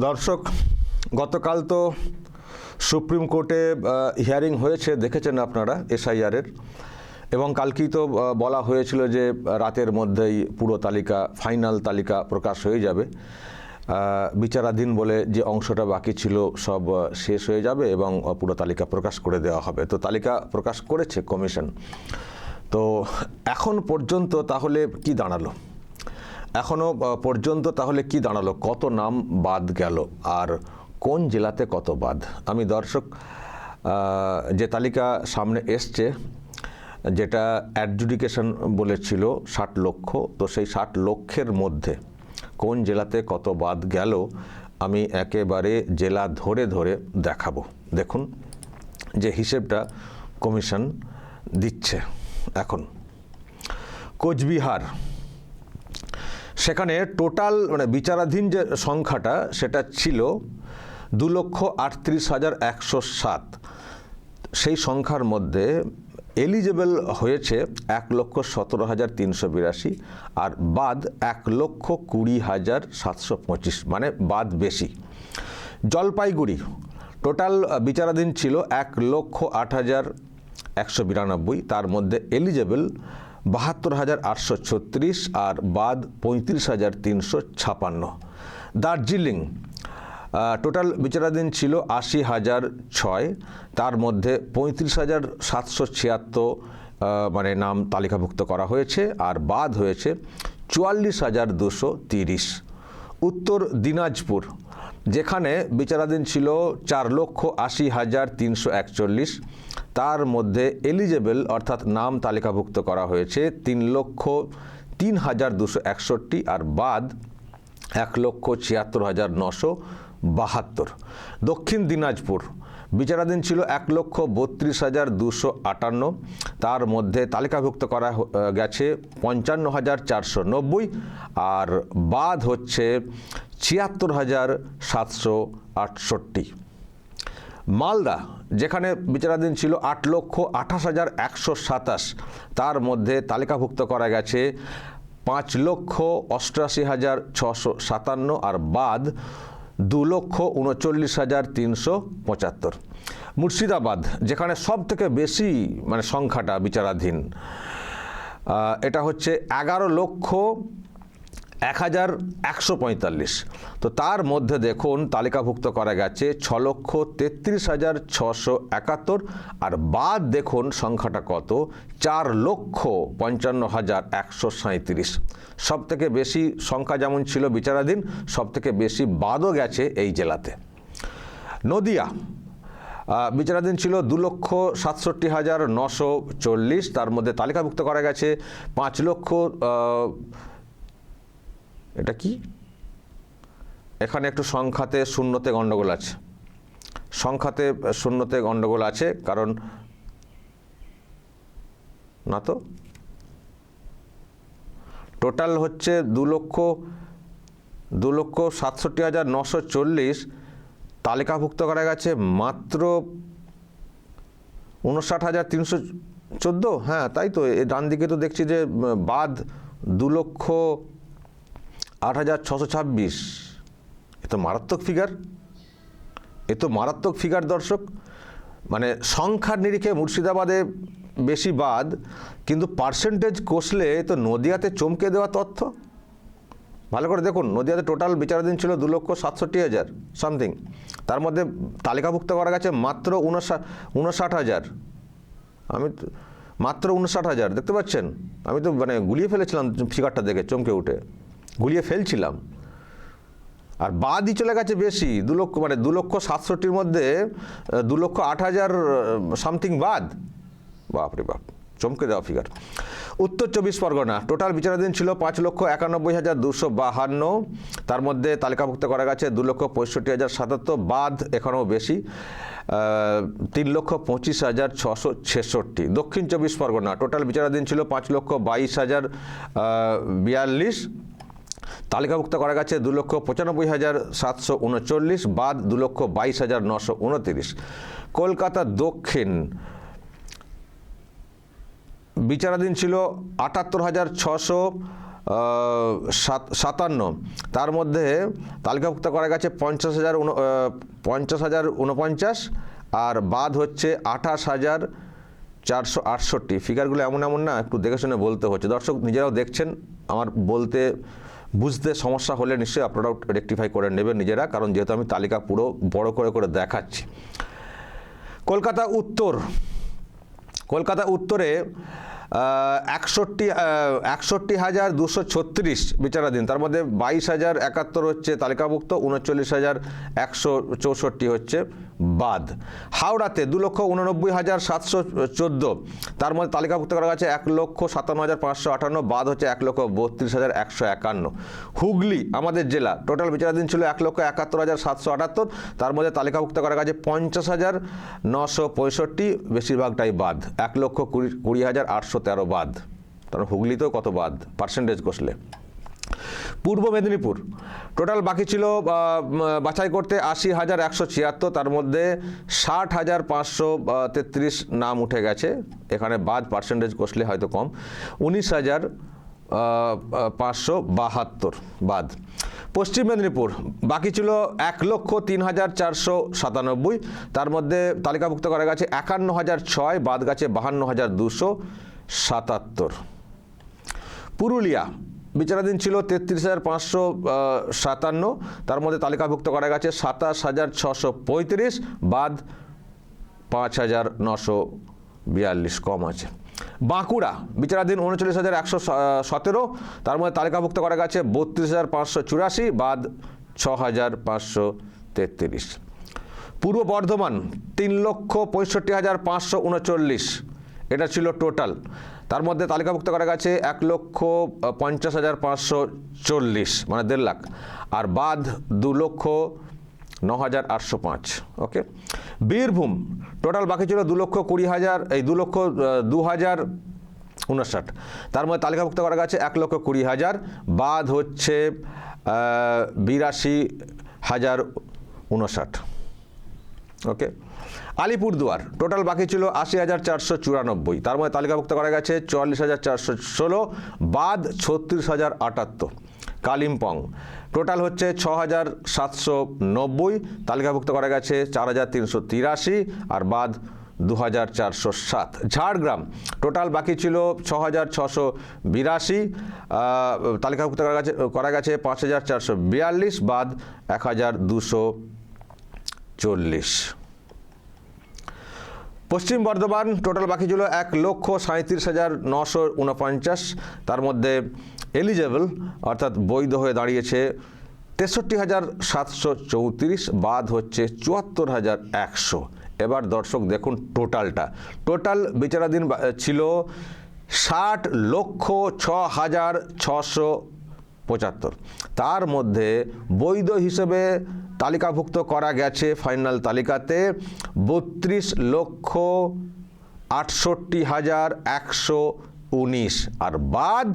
দর্শক, গতকাল তো সুপ্রিম কোর্টে হিয়ারিং হয়েছে, দেখেছেন আপনারা এসআইআরের, এবং কালকেই তো বলা হয়েছিল যে রাতের মধ্যেই পুরো তালিকা, ফাইনাল তালিকা প্রকাশ হয়ে যাবে। বিচারাধীন বলে যে অংশটা বাকি ছিল সব শেষ হয়ে যাবে এবং পুরো তালিকা প্রকাশ করে দেওয়া হবে। তো তালিকা প্রকাশ করেছে কমিশন। তো এখন পর্যন্ত তাহলে কি দাঁড়ালো? এখনও পর্যন্ত তাহলে কি দাঁড়ালো? কত নাম বাদ গেল আর কোন জেলাতে কত বাদ? আমি দর্শক যে তালিকা সামনে এসছে, যেটা অ্যাডজুডিকেশন বলেছিল 60 লক্ষ, তো সেই 60 লক্ষের মধ্যে কোন জেলাতে কত বাদ গেল আমি একেবারে জেলা ধরে ধরে দেখাবো। দেখুন যে হিসেবটা কমিশন দিচ্ছে এখন। কোচবিহার, সেখানে টোটাল মানে বিচারাধীন যে সংখ্যাটা সেটা ছিল 2,38,107। সেই সংখ্যার মধ্যে এলিজেবল হয়েছে 1,17,382 আর বাদ 1,20,725, মানে বাদ বেশি। জলপাইগুড়ি টোটাল বিচারাধীন ছিল 1,08,192, তার মধ্যে এলিজেবল 72,836 আর বাদ 35,356। দার্জিলিং টোটাল বিচারাধীন ছিল 80,006, তার মধ্যে 35,776 মানে নাম তালিকাভুক্ত করা হয়েছে আর বাদ হয়েছে 44,230। উত্তর দিনাজপুর, যেখানে বিচারাধীন ছিল 4,80,341, তার মধ্যে এলিজেবল অর্থাৎ নাম তালিকাভুক্ত করা হয়েছে 3,03,261 আর বাদ 1,76,972। দক্ষিণ দিনাজপুর বিচারাধীন ছিল 1,32,258, তার মধ্যে তালিকাভুক্ত করা গেছে 55,490 আর বাদ হচ্ছে 76,768। মালদা, যেখানে বিচারাধীন ছিল 8,28,127, তার মধ্যে তালিকাভুক্ত করা গেছে 5,88,657 আর বাদ 2,39,375। মুর্শিদাবাদ, যেখানে সব থেকে বেশি মানে সংখ্যাটা বিচারাধীন, এটা হচ্ছে 11,01,145। তো তার মধ্যে দেখুন তালিকাভুক্ত করা গেছে 6,33,671 আর বাদ দেখুন সংখ্যাটা কত, 4,55,137। সব থেকে বেশি সংখ্যা যেমন ছিল বিচারাধীন, সব থেকে বেশি বাদও গেছে এই জেলাতে। নদিয়া বিচারাধীন ছিল 2,67,940, তার মধ্যে তালিকাভুক্ত করা গেছে 5 লক্ষ, এটা কি, এখানে একটু সংখ্যাতে শূন্যতে গণ্ডগোল আছে, সংখ্যাতে শূন্যতে গণ্ডগোল আছে, কারণ না তো টোটাল হচ্ছে 2,67,940, তালিকাভুক্ত করা গেছে মাত্র 59,314। হ্যাঁ তাই তো, ডান দিকে তো দেখছি যে বাদ 2,08,626। এ তো মারাত্মক ফিগার, এ তো মারাত্মক ফিগার দর্শক। মানে সংখ্যার নিরিখে মুর্শিদাবাদে বেশি বাদ, কিন্তু পার্সেন্টেজ কষলে তো নদিয়াতে চমকে দেওয়া তথ্য। ভালো করে দেখুন, নদিয়াতে টোটাল বিচারাধীন ছিল 2,67,000 সামথিং, তার মধ্যে তালিকাভুক্ত করা গেছে মাত্র 59,000। আমি মাত্র 59,000 দেখতে পাচ্ছেন, আমি তো মানে গুলিয়ে ফেলেছিলাম ফিগারটা দেখে, চমকে উঠে গুলিয়ে ফেলছিলাম। আর বাদই চলে গেছে বেশি, 2 লক্ষ, মানে 2,67,000 মধ্যে 2,08,000 সামথিং বাদ। বাপরে বাপ, চমকে দেওয়া ফিগার। উত্তর 24 পরগনা টোটাল বিচারাধীন ছিল 5,91,252, তার মধ্যে তালিকাভুক্ত করা গেছে 2,65,077, বাদ এখনও বেশি 3,25,666। দক্ষিণ 24 পরগনা টোটাল বিচারাধীন ছিল 5,22,042, তালিকাভুক্ত করা গেছে 2,95,739, বাদ 2,22,929। কলকাতা দক্ষিণ বিচারাধীন ছিল 78,600, 57, তার মধ্যে তালিকাভুক্ত করা গেছে 50,049 আর বাদ হচ্ছে 28,468। ফিগারগুলো এমন না, একটু দেখে শুনে বলতে হচ্ছে। দর্শক নিজেরাও দেখছেন, আমার বলতে বুঝতে সমস্যা হলে নিশ্চয়ই আপনারাও রেকটিফাই করে নেবেন নিজেরা, কারণ যেহেতু আমি তালিকা পুরো বড় করে দেখাচ্ছি। কলকাতা উত্তরে 61,236 বিচারাধীন, তার মধ্যে 22,071 হচ্ছে তালিকাভুক্ত, 39,164 হচ্ছে বাদ। হাওড়াতে 2,89,714, তার মধ্যে তালিকাভুক্ত করা গেছে 1,57,558, বাদ হচ্ছে 1,32,151। হুগলি আমাদের জেলা, টোটাল বিচারাধীন ছিল 1,71,778, তার মধ্যে তালিকাভুক্ত করা গেছে 50,965, বেশিরভাগটাই বাদ, 1,20,813 বাদ। তার হুগলিতেও কত বাদ পার্সেন্টেজ কষলে। পূর্ব মেদিনীপুর টোটাল বাকি ছিল বাছাই করতে 80,176, তার মধ্যে 60,533 নাম উঠে গেছে, এখানে বাদ পার্সেন্টেজ কষলে হয়তো কম, 19,572 বাদ। পশ্চিম মেদিনীপুর বাকি ছিল 1,03,497, তার মধ্যে তালিকাভুক্ত করা গেছে 51,006, বাদ গেছে 52,277। পুরুলিয়া বিচারাধীন ছিল 33,557, তার মধ্যে তালিকাভুক্ত করা গেছে 27,635, বাদ 5,942, কম আছে। বাঁকুড়া বিচারাধীন 39,117, তার মধ্যে তালিকাভুক্ত করা গেছে 32,584, বাদ 6,533। পূর্ব বর্ধমান 3,65,539, এটা ছিল টোটাল, তার মধ্যে তালিকাভুক্ত করা গেছে 1,50,540, মানে 1.5 লাখ, আর বাদ 2,09,805। ওকে। বীরভূম টোটাল বাকি ছিল 2,02,059, তার মধ্যে তালিকাভুক্ত করা গেছে 1,20,000, বাদ হচ্ছে 82,059। ওকে। আলিপুরদুয়ার টোটাল বাকি ছিল 80,494, তার মধ্যে তালিকাভুক্ত করা গেছে 44,416, বাদ 36,078। কালিম্পং টোটাল হচ্ছে 6,790, তালিকাভুক্ত করা গেছে 4,383, আর বাদ 2,407। ঝাড়গ্রাম টোটাল বাকি ছিল 6,682, তালিকাভুক্ত করা গেছে 5,442, বাদ 1,240। পশ্চিম বর্ধমান টোটাল বাকি ছিল 1,37,949, তার মধ্যে এলিজেবল অর্থাৎ বৈধ হয়ে দাঁড়িয়েছে 63,734, বাদ হচ্ছে 74,100। এবার দর্শক দেখুন টোটাল বিচারাধীন ছিল 60,06,675, তার মধ্যে বৈধ হিসেবে তালিকাভুক্ত করা গেছে ফাইনাল তালিকাতে 32,68,119, আর বাদ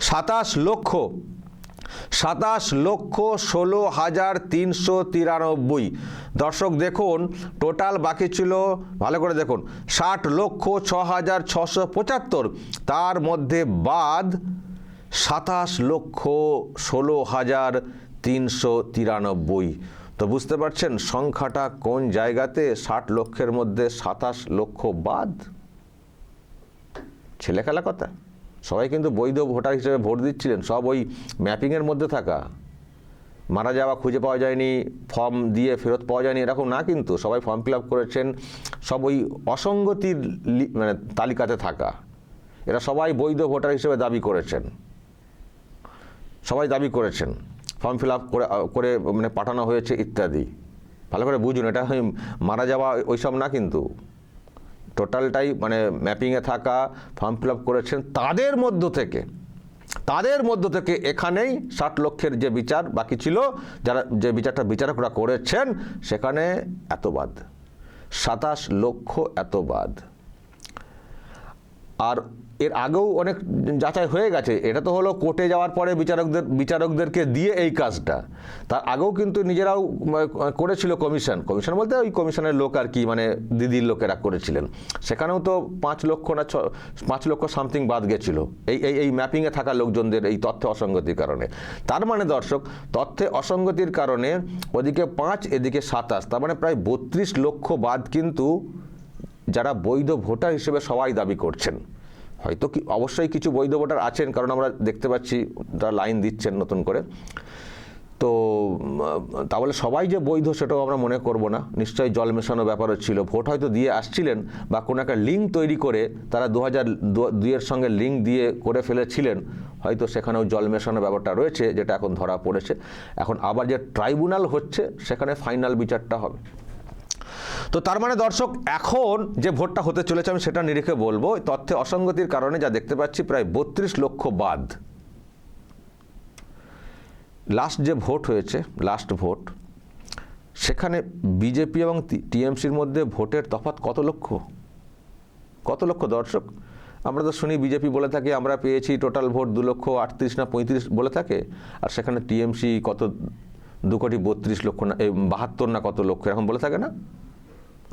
27,16,393। দর্শক দেখুন টোটাল বাকি ছিল, ভালো করে দেখুন, 60,06,675, তার মধ্যে বাদ 27,16,393। তো বুঝতে পারছেন সংখ্যাটা কোন জায়গাতে, 60 লক্ষের মধ্যে 27 লক্ষ বাদ। ছেলেখেলা কথা, সবাই কিন্তু বৈধ ভোটার হিসেবে ভোট দিচ্ছিলেন, সব ওই ম্যাপিংয়ের মধ্যে থাকা, মারা যাওয়া, খুঁজে পাওয়া যায়নি, ফর্ম দিয়ে ফেরত পাওয়া যায়নি, এরকম না, কিন্তু সবাই ফর্ম ফিল আপ করেছেন, সব ওই অসঙ্গতির মানে তালিকাতে থাকা, এরা সবাই বৈধ ভোটার হিসেবে দাবি করেছেন, ফর্ম ফিল আপ করে মানে পাঠানো হয়েছে ইত্যাদি। ভালো করে বুঝুন, এটা মারা যাওয়া ওইসব না, কিন্তু টোটালটাই মানে ম্যাপিংয়ে থাকা, ফর্ম ফিল আপ করেছেন, তাদের মধ্য থেকে এখানেই 60 লক্ষের যে বিচার বাকি ছিল, যে বিচারটা বিচারকরা করেছেন, সেখানে এত বাদ, 27 লক্ষ এত বাদ। আর এর আগেও অনেক যাচাই হয়ে গেছে। এটা তো হলো কোর্টে যাওয়ার পরে বিচারকদেরকে দিয়ে এই কাজটা। তার আগেও কিন্তু নিজেরাও করেছিল কমিশন বলতে ওই কমিশনের লোক আর কি, মানে দিদির লোকেরা করেছিলেন। সেখানেও তো 5 লক্ষ না 5 লক্ষ সামথিং বাদ গেছিল এই ম্যাপিংয়ে থাকা লোকজনদের এই তথ্যে অসঙ্গতির কারণে। তার মানে দর্শক, তথ্যে অসঙ্গতির কারণে ওদিকে 5 এদিকে 27, তার মানে প্রায় 32 লক্ষ বাদ কিন্তু যারা বৈধ ভোটার হিসেবে সবাই দাবি করছেন। হয়তো অবশ্যই কিছু বৈধ ভোটার আছেন, কারণ আমরা দেখতে পাচ্ছি তারা লাইন দিচ্ছেন নতুন করে। তো তাহলে সবাই যে বৈধ সেটাও আমরা মনে করব না, নিশ্চয়ই জল মেশানো ব্যাপারও ছিল। ভোট হয়তো দিয়ে আসছিলেন বা কোনো একটা লিঙ্ক তৈরি করে তারা 2002-এর সঙ্গে লিঙ্ক দিয়ে করে ফেলেছিলেন, হয়তো সেখানেও জল মেশানো ব্যাপারটা রয়েছে, যেটা এখন ধরা পড়েছে। এখন আবার যে ট্রাইব্যুনাল হচ্ছে সেখানে ফাইনাল বিচারটা হবে। তো তার মানে দর্শক, এখন যে ভোটটা হতে চলেছে আমি সেটা নিরিখে বলবো। তথ্যে অসঙ্গতির কারণে যা দেখতে পাচ্ছি প্রায় 32 লক্ষ বাদ। লাস্ট যে ভোট হয়েছে, লাস্ট ভোট, সেখানে বিজেপি এবং টিএমসির মধ্যে ভোটের তফাৎ কত লক্ষ দর্শক? আমরা তো শুনি বিজেপি বলে থাকে আমরা পেয়েছি টোটাল ভোট 2,38,000 না 35 বলে থাকে, আর সেখানে টিএমসি কত 2,32,00,000 না 72 না কত লক্ষ এরকম বলে থাকে না?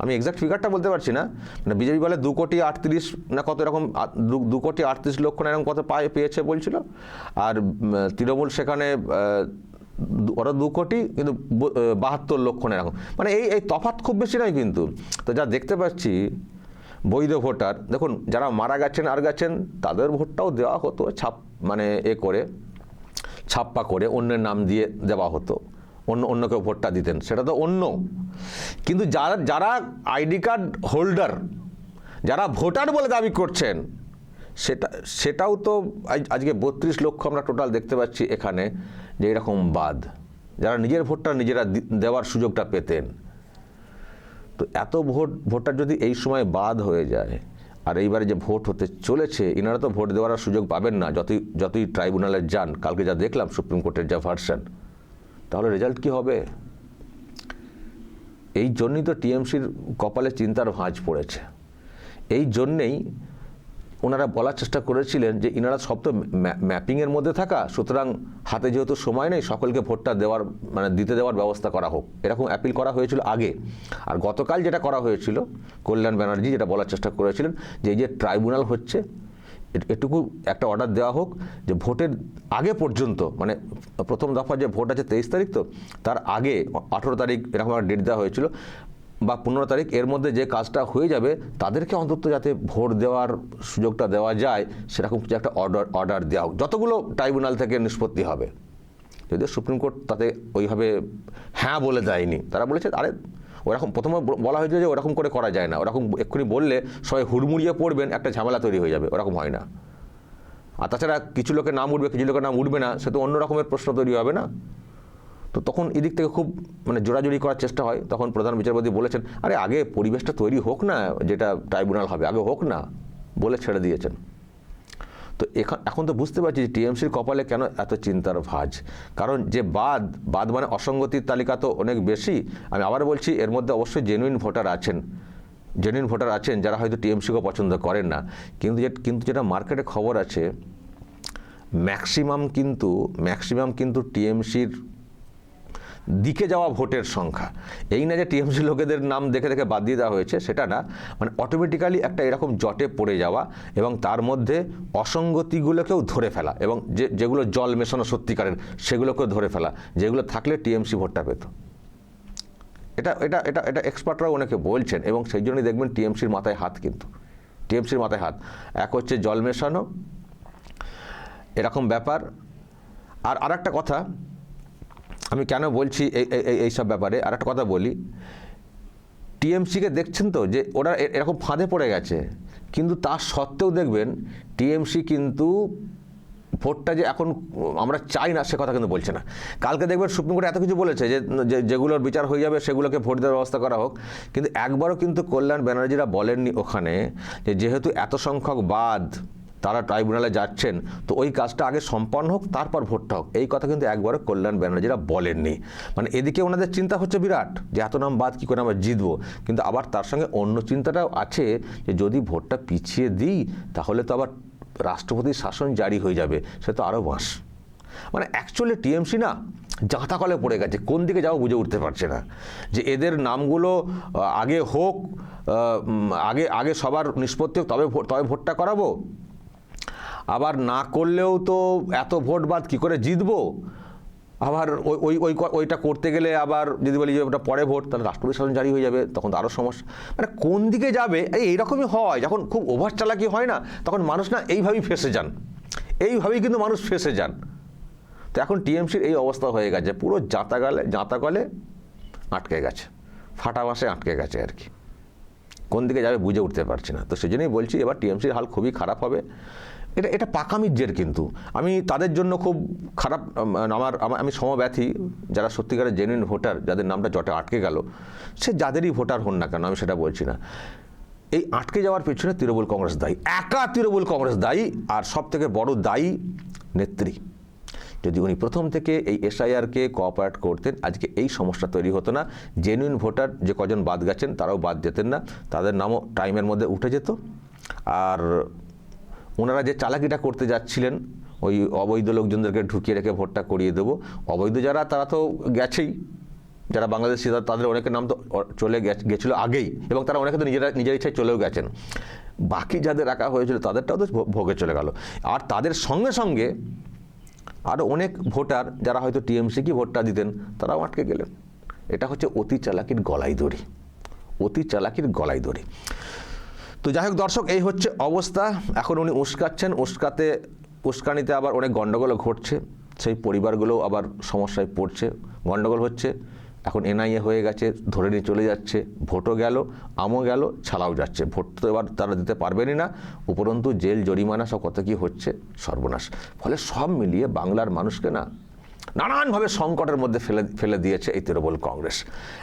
আমি এক্সাক্ট ফিগারটা বলতে পারছি না। মানে বিজেপি বলে 2,38,000 না কত এরকম, 2,38,00,000 না এরকম কত পেয়েছে বলছিল, আর তৃণমূল সেখানে ওরা 2 কোটি কিন্তু 72 লক্ষ না এরকম। মানে এই তফাৎ খুব বেশি নয় কিন্তু। তো যা দেখতে পাচ্ছি বৈধ ভোটার, দেখুন যারা মারা গেছেন আর গেছেন তাদের ভোটটাও দেওয়া হতো মানে ছাপ্পা করে অন্যের নাম দিয়ে দেওয়া হতো, অন্য কেউ ভোটটা দিতেন, সেটা তো অন্য। কিন্তু যারা আইডি কার্ড হোল্ডার, যারা ভোটার বলে দাবি করছেন, সেটাও তো আজকে 32 লক্ষ আমরা টোটাল দেখতে পাচ্ছি এখানে, যে এরকম বাদ, যারা নিজের ভোটটা নিজেরা দেওয়ার সুযোগটা পেতেন। তো এত ভোটার যদি এই সময় বাদ হয়ে যায়, আর এইবারে যে ভোট হতে চলেছে ইনারা তো ভোট দেওয়ার সুযোগ পাবেন না যতই ট্রাইব্যুনালে যান। কালকে যা দেখলাম সুপ্রিম কোর্টের যা ভার্সন, তাহলে রেজাল্ট কি হবে? এই জন্যই তো টিএমসির কপালে চিন্তার ভাঁজ পড়েছে। এই জন্যেই ওনারা বলার চেষ্টা করেছিলেন যে ইনারা সব তো ম্যাপিংয়ের মধ্যে থাকা, সুতরাং হাতে যেহেতু সময় নেই, সকলকে ভোটটা দিতে দেওয়ার ব্যবস্থা করা হোক, এরকম অ্যাপিল করা হয়েছিল আগে। আর গতকাল যেটা করা হয়েছিল, কল্যাণ ব্যানার্জি যেটা বলার চেষ্টা করেছিলেন যে এই যে ট্রাইব্যুনাল হচ্ছে, এটুকু একটা অর্ডার দেওয়া হোক যে ভোটের আগে পর্যন্ত, মানে প্রথম দফা যে ভোট আছে 23 তারিখ, তো তার আগে 18 তারিখ এরকম একটা ডেট দেওয়া হয়েছিল বা 15 তারিখ, এর মধ্যে যে কাজটা হয়ে যাবে তাদেরকে অন্তত যাতে ভোট দেওয়ার সুযোগটা দেওয়া যায়, সেরকম কিছু একটা অর্ডার দেওয়া হোক। যতগুলো ট্রাইব্যুনাল থেকে নিষ্পত্তি হবে, যদিও সুপ্রিম কোর্ট তাতে ওইভাবে হ্যাঁ বলে দেয়নি, তারা বলেছে আরে ওরকম প্রথমে বলা হয়েছে যে ওরকম করে করা যায় না, ওরকম এক্ষুনি বললে সবাই হুড়মুড়িয়ে পড়বেন, একটা ঝামেলা তৈরি হয়ে যাবে, ওরকম হয় না। আর তাছাড়া কিছু লোকের নাম উঠবে, কিছু লোকের নাম উঠবে না, সে তো অন্য রকমের প্রশ্ন তৈরি হবে না। তো তখন এদিক থেকে খুব জোরাজুরি করার চেষ্টা হয়। তখন প্রধান বিচারপতি বলেছেন আরে আগে পরিবেশটা তৈরি হোক না, যেটা ট্রাইব্যুনাল হবে আগে হোক না, বলে ছেড়ে দিয়েছেন। তো এখন তো বুঝতে পারছি যে টিএমসির কপালে কেন এত চিন্তার ভাঁজ। কারণ যে বাদ মানে অসঙ্গতির তালিকা তো অনেক বেশি। আমি আবার বলছি, এর মধ্যে অবশ্যই জেনুইন ভোটার আছেন যারা হয়তো টিএমসিকে পছন্দ করেন না। কিন্তু যেটা মার্কেটে খবর আছে, ম্যাক্সিমাম কিন্তু টিএমসির দিকে যাওয়া ভোটের সংখ্যা। এই না যে টিএমসি লোকেদের নাম দেখে দেখে বাদ দিয়ে দেওয়া হয়েছে, সেটা না, অটোমেটিক্যালি একটা এরকম জটে পড়ে যাওয়া এবং তার মধ্যে অসঙ্গতিগুলোকেও ধরে ফেলা, এবং যেগুলো জল মেশানো সত্যিকারের সেগুলোকেও ধরে ফেলা, যেগুলো থাকলে টিএমসি ভোটটা পেত। এটা এক্সপার্টরাও অনেকে বলছেন, এবং সেই জন্যই দেখবেন টিএমসির মাথায় হাত। এক হচ্ছে জল মেশানো এরকম ব্যাপার। আর একটা কথা আমি কেন বলছি এইসব ব্যাপারে, আর একটা কথা বলি, টিএমসিকে দেখছেন তো যে ওরা এরকম ফাঁদে পড়ে গেছে, কিন্তু তা সত্ত্বেও দেখবেন টিএমসি কিন্তু ভোটটা যে এখন আমরা চাই না সে কথা কিন্তু বলছে না। কালকে দেখবেন সুপ্রিম কোর্ট এত কিছু বলেছে যে যেগুলোর বিচার হয়ে যাবে সেগুলোকে ভোট দেওয়ার ব্যবস্থা করা হোক, কিন্তু একবারও কিন্তু কল্যাণ ব্যানার্জিরা বলেননি ওখানে যে যেহেতু এত সংখ্যক বাদ তারা ট্রাইব্যুনালে যাচ্ছেন, তো ওই কাজটা আগে সম্পন্ন হোক, তারপর ভোটটা হোক। এই কথা কিন্তু একবারও কল্যাণ ব্যানার্জিরা বলেননি। মানে এদিকে ওনাদের চিন্তা হচ্ছে বিরাট, যে এত নাম বাদ কী করে আমরা জিতবো, কিন্তু আবার তার সঙ্গে অন্য চিন্তাটাও আছে যে যদি ভোটটা পিছিয়ে দিই তাহলে তো আবার রাষ্ট্রপতির শাসন জারি হয়ে যাবে, সে তো আরও বাঁশ। মানে অ্যাকচুয়ালি টিএমসি না জাঁতা কলে পড়ে গেছে, কোন দিকে যাও বুঝে উঠতে পারছে না। যে এদের নামগুলো আগে হোক, আগে সবার নিষ্পত্তি হোক, তবে ভোটটা করাবো, আবার না করলেও তো এত ভোট বাদ কী করে জিতবো, আবার ওইটা করতে গেলে আবার যদি বলি যে ওটা পরে ভোট, তাহলে রাষ্ট্রপতি শাসন জারি হয়ে যাবে, তখন তো আরও সমস্যা। মানে কোন দিকে যাবে এইরকমই হয়। যখন খুব ওভার চালাকি হয় না, তখন মানুষ না এইভাবেই ফেঁসে যান, এইভাবেই কিন্তু মানুষ ফেঁসে যান। তো এখন টিএমসির এই অবস্থা হয়ে গেছে, পুরো জাঁতা কলে আটকে গেছে, ফাটা বাঁশে আটকে গেছে আর কি, কোন দিকে যাবে বুঝে উঠতে পারছে না। তো সেই জন্যই বলছি এবার টিএমসির হাল খুবই খারাপ হবে। এটা পাকামির জের, কিন্তু আমি তাদের জন্য খুব খারাপ, আমি সমব্যথী যারা সত্যিকারের জেনুইন ভোটার, যাদের নামটা জটে আটকে গেল, সে যাদেরই ভোটার হন না কেন, আমি সেটা বলছি না। এই আটকে যাওয়ার পেছনে তৃণমূল কংগ্রেস দায়ী, একা তৃণমূল কংগ্রেস দায়ী। আর সব থেকে বড় দায়ী নেত্রী। যদি উনি প্রথম থেকে এই এসআইআরকে কোঅপারেট করতেন, আজকে এই সমস্যা তৈরি হতো না। জেনুইন ভোটার যে কজন বাদ গেছেন তারাও বাদ যেতেন না, তাদের নামও টাইমের মধ্যে উঠে যেত। আর ওনারা যে চালাকিটা করতে যাচ্ছিলেন, ওই অবৈধ লোকজনদেরকে ঢুকিয়ে রেখে ভোটটা করিয়ে দেবো, অবৈধ যারা তারা তো গেছেই, যারা বাংলাদেশি তাদের অনেকের নাম তো চলে গেছিলো আগেই, এবং তারা অনেকে তো নিজের ইচ্ছায় চলেও গেছেন। বাকি যাদের রাখা হয়েছিল তাদেরটাও তো ভোগে চলে গেল। আর তাদের সঙ্গে সঙ্গে আরও অনেক ভোটার যারা হয়তো টিএমসিকে ভোটটা দিতেন, তারাও আটকে গেলেন। এটা হচ্ছে অতি চালাকির গলায় দড়ি, অতি চালাকির গলায় দড়ি। তো যাই হোক দর্শক, এই হচ্ছে অবস্থা। এখন উনি উস্কাচ্ছেন, উস্কানিতে আবার অনেক গণ্ডগোলও ঘটছে, সেই পরিবারগুলোও আবার সমস্যায় পড়ছে, গণ্ডগোল হচ্ছে। এখন এনআইএ হয়ে গেছে, ধরে নিয়ে চলে যাচ্ছে, ভোটও গেল, আমও গেল, ছাড়াও যাচ্ছে। ভোট তো এবার তারা দিতে পারবেনই না, উপরন্তু জেল জরিমানা সব কত কী হচ্ছে, সর্বনাশ। ফলে সব মিলিয়ে বাংলার মানুষকে না নানানভাবে সংকটের মধ্যে ফেলে দিয়েছে এই তৃণমূল কংগ্রেস।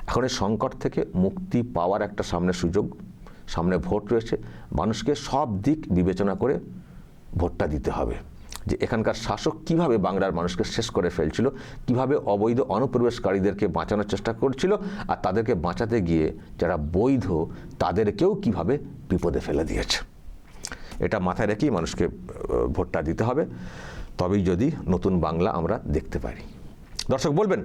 এখন এই সংকট থেকে মুক্তি পাওয়ার একটা সামনে সুযোগ, সামনে ভোট রয়েছে। মানুষকে সব দিক বিবেচনা করে ভোটটা দিতে হবে, যে এখানকার শাসক কিভাবে বাংলার মানুষকে শেষ করে ফেলছিল, কিভাবে অবৈধ অনুপ্রবেশকারীদেরকে বাঁচানোর চেষ্টা করছিল, আর তাদেরকে বাঁচাতে গিয়ে যারা বৈধ তাদেরকেও কিভাবে বিপদে ফেলে দিয়েছে। এটা মাথায় রেখেই মানুষকে ভোটটা দিতে হবে, তবেই যদি নতুন বাংলা আমরা দেখতে পারি। দর্শক বলবেন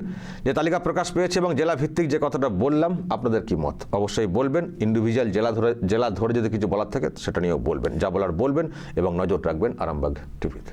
যে তালিকা প্রকাশ পেয়েছে এবং জেলা ভিত্তিক যে কথাটা বললাম, আপনাদের কি মত অবশ্যই বলবেন। ইন্ডিভিজুয়াল জেলা ধরে যদি কিছু বলার থাকে সেটা নিয়েও বলবেন, যা বলার বলবেন, এবং নজর রাখবেন আরামবাগ টিভিতে।